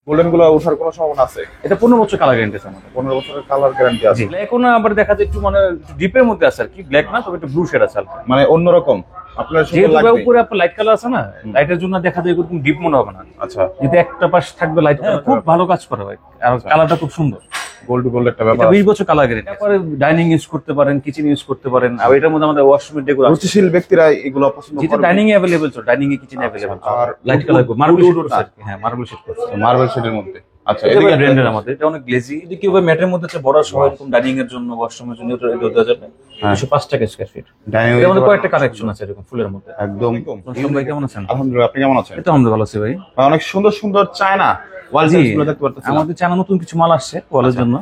Golden গুলো ওঠার কোনো সম্ভাবনা আছে? এটা 15 বছর কালার গ্যারান্টি আছে আমাদের। 15 বছরের কালার গ্যারান্টি আছে। ব্ল্যাক না আবার দেখা যায় একটু মানে ডিপের মধ্যে আছে আর কি, ব্ল্যাক না তবে একটু ব্লু শেড আছে আর কি। মানে অন্যরকম আপনার সুন্দর যেহেতু লাগবে। উপরে আপনার লাইট কালার আছে না, লাইটের জন্য দেখা যায় এরকম ডিপ মনে হবে না। আচ্ছা, যদি একটা পাশ থাকবে লাইট, খুব ভালো কাজ করা হয় আর কালারটা খুব সুন্দর। গোল্ড টু গোল্ড একটা এটা ব্যাপার। 20 বছর কালার গ্যারান্টি। তারপরে ডাইনিং ইউজ করতে পারেন, কিচেন ইউজ করতে পারেন। আর এটার মধ্যে আমাদের ওয়াশরুমের ডেকোর আছে, রুচিশীল ব্যক্তিরা এগুলো পছন্দ যেটা করে। ডাইনিং এ अवेलेबल আছে, ডাইনিং এ কিচেন अवेलेबल আছে। আর লাইট কালার মার্বেল শেড করছে না? আর কি। হ্যাঁ, মার্বেল শেড করছে, মার্বেল শেডের মধ্যে। আচ্ছা, এটা এদিকে ব্র্যান্ডের আমাদের। এটা অনেক গ্লেজি। যদি কেউ ম্যাটের মধ্যে আছে বড় সহ এরকম ডাইনিং এর জন্য, ওয়াশরুমের জন্য এটা 2000 টাকা, 205 টাকা স্কয়ার ফিট। ডাইনিং এর মধ্যে কয়েকটা কালেকশন আছে এরকম ফুলের মধ্যে। একদম। আসসালামু ভাই, কেমন আছেন? আলহামদুলিল্লাহ, আপনি কেমন আছেন? এটা আলহামদুলিল্লাহ ভালো আছি ভাই। অনেক সুন্দর সুন্দর চায়না ওয়াল টাইলসগুলো দেখতে পারতেছি। আমাদের চায়না নতুন কিছু মাল আসছে ওয়ালের জন্য,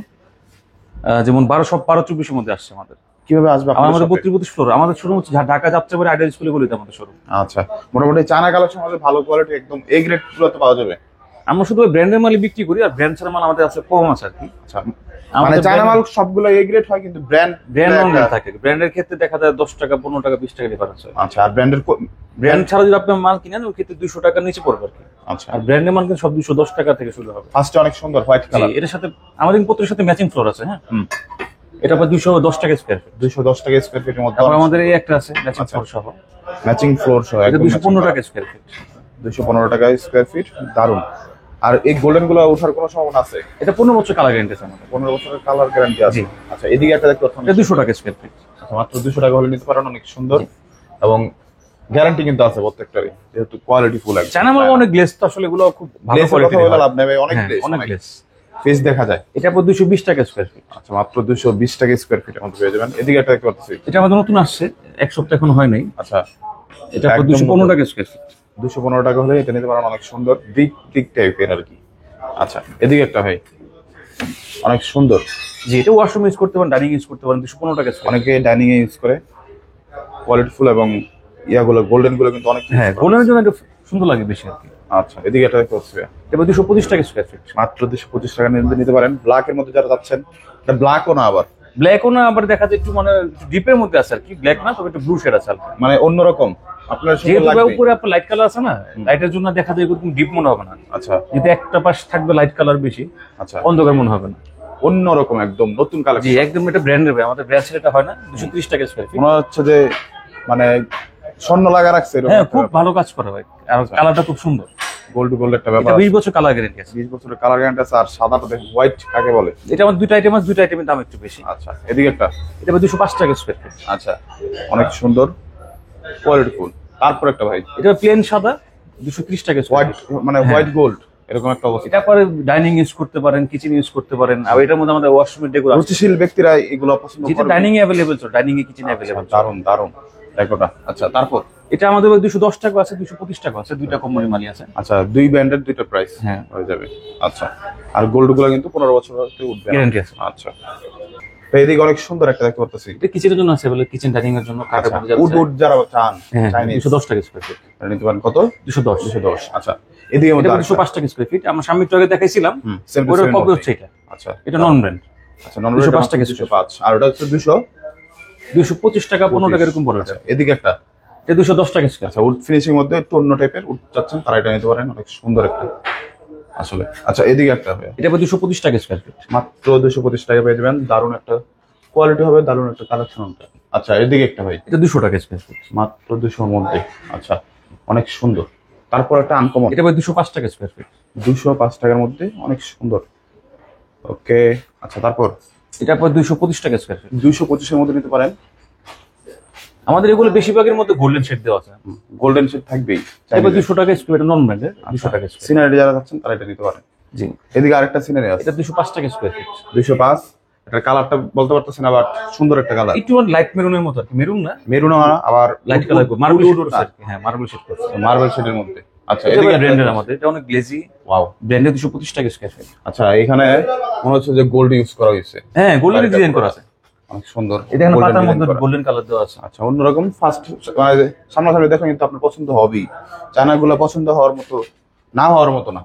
যেমন 12-24 মধ্যে আসছে আমাদের। কিভাবে আসবে আমাদের 32 ফ্লোর। আমাদের শোরুম হচ্ছে ঢাকা যাত্রাবাড়ি আইডিয়াল স্কুলে গলিতে আমাদের শোরুম। আচ্ছা, মোটামুটি চায়না কালেকশন আমাদের ভালো কোয়ালিটি, একদম এ গ্রেড গুলো তো পাওয়া যাবে। আমরা শুধু ব্র্যান্ডের মালই বিক্রি করি, আর ব্র্যান্ড ছাড়া মাল আমাদের আছে কম আছে আর কি। আচ্ছা, মানে চায়না মাল সবগুলো এ গ্রেড হয়, কিন্তু ব্র্যান্ড থাকে। ব্র্যান্ডের ক্ষেত্রে দেখা যায় 10 টাকা 15 টাকা 20 টাকা ডিফারেন্স হয়। আচ্ছা, আর ব্র্যান্ডের ব্র্যান্ড ছাড়া যদি আপনি মাল কিনেন ওই ক্ষেত্রে 200 টাকার নিচে পড়বে আর কি। আচ্ছা, আর ব্র্যান্ডের মাল কিন্তু সব 210 টাকা থেকে শুরু হবে। ফার্স্টে অনেক সুন্দর হোয়াইট কালার। এর সাথে আমাদের প্রত্যেকের সাথে ম্যাচিং ফ্লোর আছে। হ্যাঁ, এটা প্রায় 210 টাকা স্কয়ার ফিট। 210 টাকা স্কয়ার ফিটের মধ্যে। তারপর আমাদের এই একটা আছে ম্যাচিং ফ্লোর সহ, ম্যাচিং ফ্লোর সহ, এটা 215 টাকা স্কয়ার ফিট। 215 টাকা স্কয়ার ফিট, দারুন। আর এই গোল্ডেন গুলো ওঠার কোনো সম্ভাবনা আছে? এটা 15 বছর কালার গ্যারান্টি আছে আমাদের। 15 বছরের কালার গ্যারান্টি আছে। আচ্ছা, এদিকে একটা দেখতে পাচ্ছেন, এটা 200 টাকা স্কয়ার ফিট। মাত্র 200 টাকা হলে নিতে পারেন, অনেক সুন্দর এবং গ্যারান্টি কিন্তু আছে প্রত্যেকটারই, যেহেতু কোয়ালিটি ফুল আছে। চায়না মাল অনেক গ্লেজ, তো আসলে এগুলো খুব ভালো কোয়ালিটির হয়। লাভ নেবে, অনেক অনেক গ্লেজ ফেস দেখা যায়। এটা পর 220 টাকা স্কয়ার ফিট। আচ্ছা, মাত্র 220 টাকা স্কয়ার ফিটের মধ্যে পেয়ে যাবেন। এদিকে একটা দেখতে পাচ্ছি, এটা আমাদের নতুন আসছে, এক সপ্তাহ এখন হয় নাই। আচ্ছা, এটা পর 215 টাকা স্কয়ার ফিট। 215 টাকা হলে এটা নিতে পারেন, অনেক সুন্দর ব্রিক ব্রিক টাইপের আর কি। আচ্ছা, এদিকে একটা ভাই অনেক সুন্দর। জি, এটা ওয়াশরুম ইউজ করতে পারেন, ডাইনিং ইউজ করতে পারেন। 215 টাকা স্কয়ার। অনেকে ডাইনিং এ ইউজ করে, কোয়ালিটি ফুল এবং ইয়াগুলো গোল্ডেন গুলো কিন্তু অনেক। হ্যাঁ, গোল্ডেনের জন্য একটু সুন্দর লাগে বেশি আর কি। আচ্ছা, এদিকে একটা দেখতে পাচ্ছি, এবার 225 টাকা স্কয়ার ফিট। মাত্র 225 টাকা নিতে পারেন। ব্ল্যাক এর মধ্যে যারা যাচ্ছেন, এটা ব্ল্যাকও না, আবার ব্ল্যাকও না, আবার দেখা যায় একটু মানে ডিপের মধ্যে আছে আর কি, ব্ল্যাক না তবে একটু ব্লু শেড আছে আর কি। মানে অন্যরকম আপনার সুন্দর যেহেতু লাগবে। উপরে আপনার লাইট কালার আছে না, লাইটের জন্য দেখা যায় এরকম ডিপ মনে হবে না। আচ্ছা, যদি একটা পাশ থাকবে লাইট কালার বেশি, আচ্ছা, অন্ধকার মনে হবে না। অন্যরকম একদম নতুন জি, কালেকশন। একদম এটা ব্র্যান্ডের ভাই, আমাদের ব্র্যান্ড সেটা হয় না। 230 টাকা স্কয়ার ফিট। মনে হচ্ছে যে মানে স্বর্ণ লাগা রাখছে এরকম। হ্যাঁ, খুব ভালো কাজ করা হয় আর কালারটা খুব সুন্দর। গোল্ড টু গোল্ড একটা এটা ব্যাপার। 20 বছর কালার গ্যারান্টি আছে। 20 বছরের কালার গ্যারান্টি আছে। আর সাদাটা দেখুন, হোয়াইট কাকে বলে। এটা আমাদের দুইটা আইটেম আছে, দুইটা আইটেমের দাম একটু বেশি। আচ্ছা, এদিকে একটা, এটা 205 টাকা স্কয়ার ফিট। আচ্ছা, অনেক সুন্দর কোয়ালিটি ফুল। তারপর একটা ভাই, এটা প্লেন সাদা, 230 টাকা স্কয়ার হোয়াইট ফিট। মানে হোয়াইট গোল্ড এরকম একটা অবস্থা। এটা পরে ডাইনিং ইউজ করতে পারেন, কিচেন ইউজ করতে পারেন। আর এটার মধ্যে আমাদের ওয়াশরুমের ডেকোর আছে, রুচিশীল ব্যক্তিরা এগুলো পছন্দ যেটা করে। ডাইনিং এ अवेलेबल আছে, ডাইনিং এ কিচেন अवेलेबल আছে। দারুন দারুন দেখোটা। আচ্ছা, তারপর এটা আমাদের 210 টাকা আছে, 225 টাকা আছে, দুইটা কোম্পানি মালই আছে। আচ্ছা, দুই ব্র্যান্ডের দুইটা প্রাইস হ্যাঁ, হয়ে যাবে। আচ্ছা, আর গোল্ড গুলো কিন্তু 15 বছর হতে উঠবে, গ্যারান্টি আছে। আচ্ছা, তো এদিকে অনেক সুন্দর একটা দেখতে পাচ্ছি, এটা কিচেনের জন্য আছে, বলে কিচেন ডাইনিং এর জন্য কাঠের মধ্যে উড যাচ্ছে। উড যারা চান হ্যাঁ, চাইনিজ 210 টাকা স্কয়ার ফিট। নিতে পারেন। কত? 210। 210। আচ্ছা, এদিকে এটা 205 টাকা স্কয়ার ফিট। আমরা সামনে একটু আগে দেখাইছিলাম, ওটার কপি হচ্ছে এটা। আচ্ছা, এটা নন ব্র্যান্ড। আচ্ছা, নন 205 টাকা 205। আর ওটা হচ্ছে 225 টাকা 15 টাকা এরকম পড়ে। আচ্ছা, এদিকে একটা, এটা 210 টাকা স্কয়ার। আচ্ছা, উড ফিনিশিং মধ্যে একটু অন্য টাইপের উড চাচ্ছেন তারা এটা নিতে পারেন, অনেক সুন্দর একটা আসলে। আচ্ছা, এদিকে একটা হবে, এটা 225 টাকা স্কয়ার ফিট। মাত্র 225 টাকা পেয়ে যাবেন। দারুণ একটা কোয়ালিটি হবে, দারুণ একটা কালেকশন হবে। আচ্ছা, এদিকে একটা ভাই, এটা 200 টাকা স্কয়ার ফিট, মাত্র 200 এর মধ্যে। আচ্ছা, অনেক সুন্দর। তারপর একটা আনকমন, এটা 205 টাকা স্কয়ার ফিট। 205 টাকার মধ্যে, অনেক সুন্দর। ওকে, আচ্ছা, তারপর এটা 225 টাকা স্কয়ার ফিট। 225 এর মধ্যে নিতে পারেন। আমাদের এগুলো বেশিরভাগের মধ্যে গোল্ডেন শেড দেওয়া আছে। গোল্ডেন শেড থাকবেই। এটা 200 টাকা স্কয়ার, এটা নন ব্র্যান্ডের। 200 টাকা স্কয়ার। সিনারি যারা যাচ্ছেন তারা এটা নিতে পারেন। জি, এদিকে আরেকটা সিনারি আছে, এটা 205 টাকা স্কয়ার ফিট। 205। এটার কালারটা বলতে পারতেছেন, আবার সুন্দর একটা কালার, একটু লাইট মেরুনের মতো আর কি, মেরুন না, মেরুন আবার লাইট কালার, মার্বেল শেড করছে আর কি। হ্যাঁ, মার্বেল শেড করছে, মার্বেল শেডের মধ্যে। আচ্ছা, এটা এদিকে ব্র্যান্ডের আমাদের। এটা অনেক গ্লেজি, ওয়াও, ব্র্যান্ডের 225 টাকা স্কয়ার ফিট। আচ্ছা, এখানে মনে হচ্ছে যে গোল্ড ইউজ করা হয়েছে। হ্যাঁ, গোল্ডেন ডিজাইন করা আছে, অনেক সুন্দর। এটা এখানে golden পাতার design মধ্যে করা। গোল্ডেন কালার দেওয়া আছে। আচ্ছা, অন্যরকম ফার্স্ট মানে সামনাসামনি দেখো কিন্তু আপনার পছন্দ হবেই। চায়নাগুলো পছন্দ হওয়ার মতো না, হওয়ার মতো না।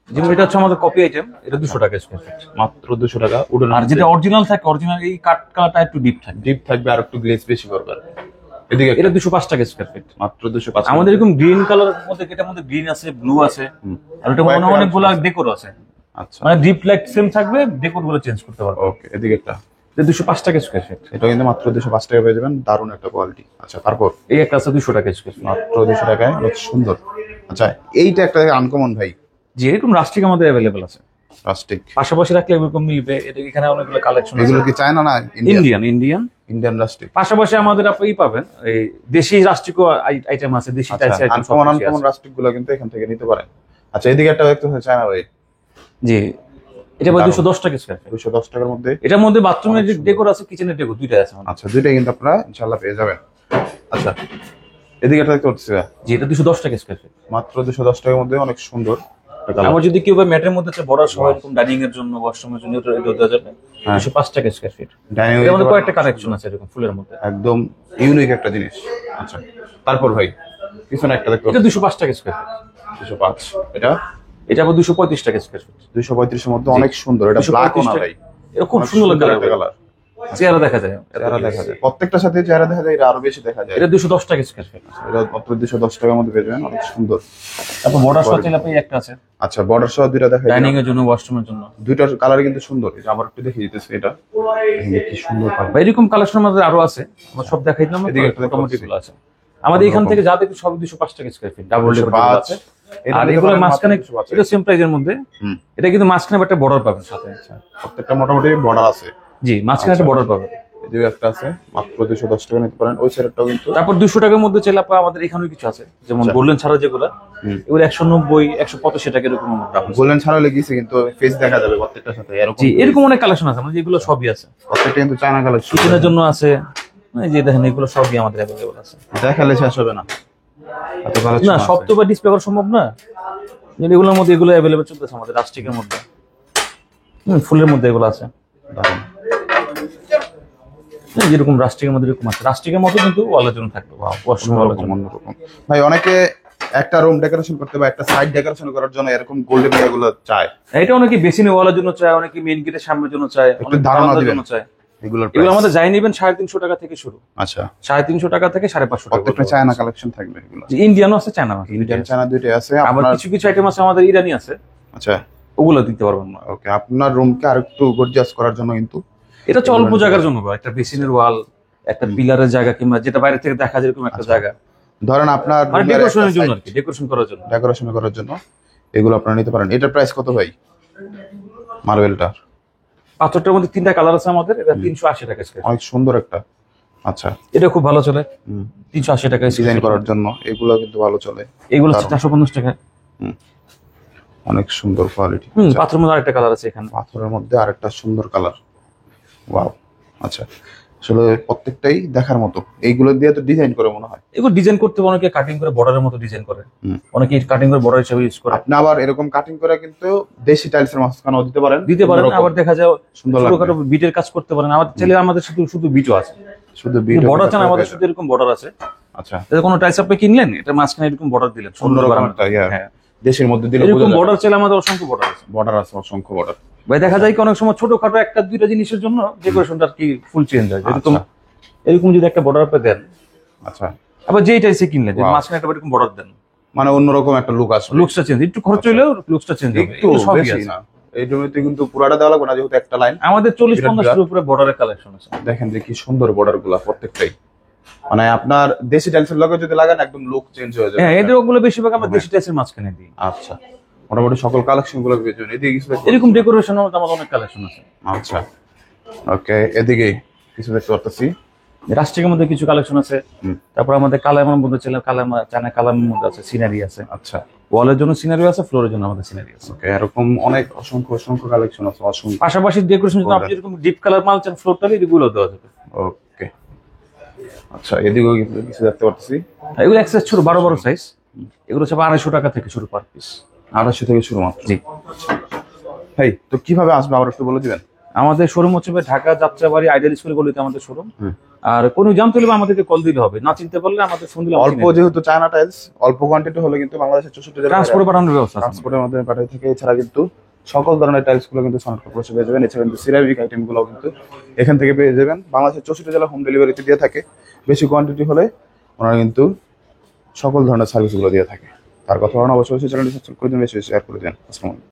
যেমন এটা হচ্ছে আমাদের কপি আইটেম, এটা 200 টাকা স্কয়ার ফিট। মাত্র 200 টাকা। উডেন আর যেটা অরিজিনাল থাকে, অরিজিনাল এই কাট কালারটা একটু ডিপ থাকে, ডিপ থাকবে আর একটু গ্লেজ বেশি করবে। এদিকে এটা 205 টাকা স্কয়ার ফিট। মাত্র 205। আমাদের এরকম গ্রিন কালার মধ্যে, এটার মধ্যে গ্রিন আছে, ব্লু আছে, আর ওটার মধ্যে অনেকগুলো ডেকোর আছে। আচ্ছা মানে ডিপ লাইট সেম থাকবে, ডেকোর গুলো চেঞ্জ করতে পারবে। ওকে, এদিকে একটা 205 টাকা স্কয়ার ফিট। এটা কিন্তু মাত্র 205 টাকা পেয়ে যাবেন, দারুণ একটা কোয়ালিটি। আচ্ছা তারপর এই একটা আছে 200 টাকা স্কয়ার ফিট। মাত্র 200 টাকায় অনেক সুন্দর। আচ্ছা এইটা একটা আনকমন ভাই, যে এরকম রাস্টিক আমাদের অ্যাভেলেবল আছে, প্লাস্টিক, পাশাপাশি রাখলে এরকম মিলবে। এটা এখানে অনেকগুলো কালেকশন আছে। এগুলো কি চায়না না ইন্ডিয়ান ইন্ডিয়ান ইন্ডিয়ান প্লাস্টিক? পাশাপাশি আমাদের আপনি পাবেন এই দেশি রাষ্ট্রিক আইটেম আছে, দেশি টাইপস আইটেম সব আনকমন কিছু আনকমন আছে। প্লাস্টিক গুলো কিন্তু এখান থেকে নিতে পারেন। আচ্ছা এদিকে একটা দেখতে হচ্ছে চায়না ভাই, জি এটা ভাই দারুণ। 210 টাকা স্কয়ার ফিট। 210 টাকার মধ্যে। এটার মধ্যে বাথরুমের ডেকোর আছে, কিচেনের ডেকোর দুইটাই আছে আমাদের। আচ্ছা দুইটাই কিন্তু আপনারা ইনশাআল্লাহ পেয়ে যাবেন। আচ্ছা এদিকে একটা দেখতে হচ্ছে জি এটা 210 টাকা স্কয়ার ফিট। মাত্র 210 টাকার মধ্যে অনেক সুন্দর একটা কালার। আমার যদি কেউ ভাই ম্যাটের মধ্যে চায় বড় সহ এরকম ডাইনিং এর জন্য, ওয়াশরুমের জন্য, এটা দেওয়া যাবে 205 টাকা স্কয়ার ফিট। ডাইনিং এর মধ্যে কয়েকটা কালেকশন আছে এরকম ফুলের মধ্যে, একদম ইউনিক একটা জিনিস। আচ্ছা তারপর ভাই পিছনে একটা দেখতে এটা 205 টাকা স্কয়ার ফিট। 205, এটা এটা আবার 235 টাকা স্কয়ার ফিট। 235 এর মধ্যে অনেক সুন্দর। এটা ব্ল্যাক 235 না টাকা। ভাই, এটা খুব অনেক সুন্দর লাগে কালার, চেহারা দেখা যায়, চেহারা দেখা যায়, প্রত্যেকটার সাথে চেহারা দেখা যায়, এটা আরো বেশি দেখা যায়। এটা 210 টাকা স্কয়ার ফিট। এটা মাত্র 210 টাকার মধ্যে পেয়ে যাবেন, অনেক সুন্দর। তারপর বর্ডার সহ চাইলে আপনি একটা আছে আচ্ছা বর্ডার সহ দুইটা দেখাই ডাইনিং দিলাম। এর জন্য, ওয়াশরুমের জন্য। দুইটার কালার কিন্তু সুন্দর। এটা আবার একটু দেখিয়ে দিতেছে, এটা দেখেন কি সুন্দর কালার। বা এরকম কালেকশন আমাদের আরো আছে, আমরা সব দেখাই দিলাম। এদিকে একটা দেখতে মোটামুটি পাচ্ছি। গুলো আছে আমাদের এখান থেকে, যা দেখি সব 205 টাকা স্কয়ার ফিট, ডাবল ডেকোর 205 আছে। এটা আর নিতে এগুলো পারেন মাঝখানে মাত্র 205 এটা সেম প্রাইজের মধ্যে। হুম। এটা কিন্তু মাঝখানে একটা বর্ডার পাবেন সাথে। প্রত্যেকটা মোটামুটি বর্ডার আছে। জি মাঝখানে একটা বর্ডার পাবেন। এদিকে একটা আছে মাত্র 210 টাকা নিতে পারেন। ওই সাইডটাও কিন্তু তারপর 200 টাকার মধ্যে চাইলে আপনি আমাদের এখানেও কিছু আছে, যেমন গোল্ডেন ছাড়া যেগুলো, এগুলো 190 185 টাকা এরকম দাম আছে। গোল্ডেন ছাড়া লেগেছে কিন্তু ফেস দেখা যাবে প্রত্যেকটার সাথে এরকম। জি এরকম অনেক কালেকশন আছে আমাদের, যেগুলো সবই আছে। প্রত্যেকটা কিন্তু চায়না কালেকশন। কিচেনের জন্য আছে, এই যে দেখেন এগুলো সবই আমাদের অ্যাভেলেবল আছে। দেখালে শেষ হবে না, এত কালেকশন না আছে। সব তো বা ডিসপ্লে করা সম্ভব না, এগুলোর মধ্যে এগুলো অ্যাভেলেবল চলতেছে আমাদের রাস্টিকের মধ্যে। ফুলের মধ্যে এগুলো আছে, দারুণ। যেরকম রাস্টিকের মধ্যে এরকম আছে, রাস্টিকের মতো কিন্তু ওয়ালের জন্য থাকবে, ওয়াশরুম ওয়ালের অন্যরকম জন্য। অন্যরকম। ভাই অনেকে একটা রুম ডেকোরেশন করতে বা একটা সাইড ডেকোরেশন করার জন্য এরকম গোল্ডেন এগুলো চায়। এটা অনেকে বেসিনে ওয়ালের জন্য চায়, অনেকে মেইন গেটের সামনের জন্য চায়, একটু অনেকে ধারণা বারান্দার দিবেন জন্য চায়। এগুলোর এগুলো price। আমাদের যাই নেবেন 350 টাকা থেকে শুরু, আচ্ছা 350 টাকা থেকে 550 টাকা। প্রত্যেকটা চায়না কালেকশন থাকবে এগুলো। ইন্ডিয়ানও আছে, চায়না আছে, ইন্ডিয়ান চায়না দুইটাই আছে আবার আপনার। কিছু কিছু আইটেম আছে আমাদের ইরানি আছে, আচ্ছা ওগুলো দিতে পারবেন না। ওকে, আপনার রুমকে আরেকটু গর্জিয়াস করার জন্য কিন্তু এটা হচ্ছে অল্প জায়গার জন্য, একটা বেসিনের ওয়াল, একটা পিলারের জায়গা, কিংবা যেটা বাইরে থেকে দেখা যায় এরকম একটা জায়গা, ধরেন আপনার মানে ডেকোরেশনের জন্য আর কি, ডেকোরেশন করার জন্য। ডেকোরেশন করার জন্য এগুলো আপনারা নিতে পারেন। এটার প্রাইস কত ভাই মার্বেলটা? পাথরটার মধ্যে 3টা কালার আছে আমাদের, এটা 380 টাকা স্কয়ার। অনেক সুন্দর একটা। আচ্ছা এটা খুব ভালো চলে, 380 টাকা ডিজাইন করার জন্য এগুলো কিন্তু ভালো চলে। এগুলো হচ্ছে 450 টাকা। অনেক সুন্দর কোয়ালিটি। পাথরের মধ্যে আরেকটা কালার আছে এখানে, পাথরের মধ্যে আরেকটা সুন্দর কালার। ওয়াও। আচ্ছা আসলে প্রত্যেকটাই দেখার মতো। এইগুলো দিয়ে তো ডিজাইন করে মনে হয়। এগুলো ডিজাইন করতে অনেকে কাটিং করে বর্ডারের মতো ডিজাইন করে, অনেকে কাটিং করে বর্ডার হিসেবে ইউজ করে। আপনি আবার এরকম কাটিং করে কিন্তু দেশি টাইলসের মাঝখানেও দিতে পারেন। আবার দেখা যায় সুন্দর ছোটখাটো বিটের কাজ করতে পারেন। আমাদের ছেলে আমাদের শুধু শুধু বিটও আছে, শুধু বিট বর্ডার চান আমাদের শুধু এরকম বর্ডার আছে। আচ্ছা এটা কোনো টাইস আপনি কিনলেন, এটা মাঝখানে এরকম বর্ডার দিলেন, সুন্দর অন্যরকম একটা হ্যাঁ দেশের মধ্যে দিলে এরকম বর্ডার চাইলে আমাদের অসংখ্য বর্ডার আছে। বর্ডার আছে, অসংখ্য বর্ডার। ভাই দেখা যায় কি অনেক সময় ছোটখাটো একটা দুইটা জিনিসের জন্য ডেকোরেশনটা আর কি ফুল চেঞ্জ হয়। এরকম এরকম যদি একটা বর্ডার আপনি দেন, আচ্ছা আবার যেই টাইসে কিনলেন মাঝখানে একটা এরকম বর্ডার দেন, মানে অন্যরকম একটা লুক আসবে। লুকসটা চেঞ্জ, একটু খরচ হইলেও লুকসটা চেঞ্জ হবে। একটু এগুলো সবই বেশি আছে। না, এই জমিতে কিন্তু পুরাটা দেওয়া লাগবে না, যেহেতু একটা লাইন। আমাদের 40-50 এর উপরে বর্ডারের কালেকশন আছে। দেখেন যে কি সুন্দর বর্ডার গুলা প্রত্যেকটাই, মানে আপনার দেশি টাইলসের লগে যদি লাগান একদম লুক চেঞ্জ হয়ে যাবে। হ্যাঁ এদের ওগুলো বেশিরভাগ আমরা দেশি টাইসের মাঝখানে দিই। আচ্ছা মোটামুটি সকল কালেকশন গুলো পেয়ে যাবেন। এদিকে কিছু এরকম ডেকোরেশনের মধ্যে আমাদের অনেক কালেকশন আছে। আচ্ছা ওকে, এদিকে কিছু দেখতে পারতেছি। রাষ্ট্রিকের মধ্যে কিছু কালেকশন আছে। তারপর আমাদের কালামের মধ্যে ছিল, চায়না কালামের মধ্যে আছে, সিনারি আছে। আচ্ছা ওয়ালের জন্য সিনারি আছে, ফ্লোরের জন্য আমাদের সিনারি আছে। ওকে, এরকম অনেক অসংখ্য অসংখ্য কালেকশন আছে, অসংখ্য। পাশাপাশি ডেকোরেশন জন্য আপনি যেরকম ডিপ কালার মাল চান ফ্লোর টালি, এগুলো দেওয়া যাবে। ওকে আচ্ছা, এদিকেও কিছু দেখতে পারতেছি। এগুলো এক্সেস ছোট, 12 সাইজ। এগুলো হচ্ছে 250 টাকা থেকে শুরু পার পিস। 250 থেকে শুরু মাত্র। জি ভাই তো কিভাবে আসবে আবার একটু বলে দিবেন। আমাদের শোরুম হচ্ছে ঢাকা যাত্রাবাড়ি আইডিয়াল স্কুল গলিতে আমাদের শোরুম। আর কোনো জানতে হলে আমাদেরকে কল দিলে হবে, না চিনতে পারলে আমাদের ফোন দিলে। অল্প যেহেতু চায়না টাইলস অল্প কোয়ান্টিটি হলে কিন্তু বাংলাদেশের 64 জেলায় ট্রান্সপোর্ট পাঠানোর ব্যবস্থা আছে। ট্রান্সপোর্টের মাধ্যমে পাঠাই থেকে। এছাড়া কিন্তু সকল ধরনের টাইলস গুলো কিন্তু সনাক্ত করে পেয়ে যাবেন। এছাড়া কিন্তু সিরামিক আইটেম গুলো কিন্তু এখান থেকে পেয়ে যাবেন। বাংলাদেশের 64 জেলা হোম ডেলিভারিতে দিয়ে থাকে। বেশি কোয়ান্টিটি হলে ওনারা কিন্তু সকল ধরনের সার্ভিস গুলো দিয়ে থাকে। তার কথা অবশ্যই চ্যানেলটি সাবস্ক্রাইব করে দিন, বেশি শেয়ার করে দিন। আসসালামু আলাইকুম।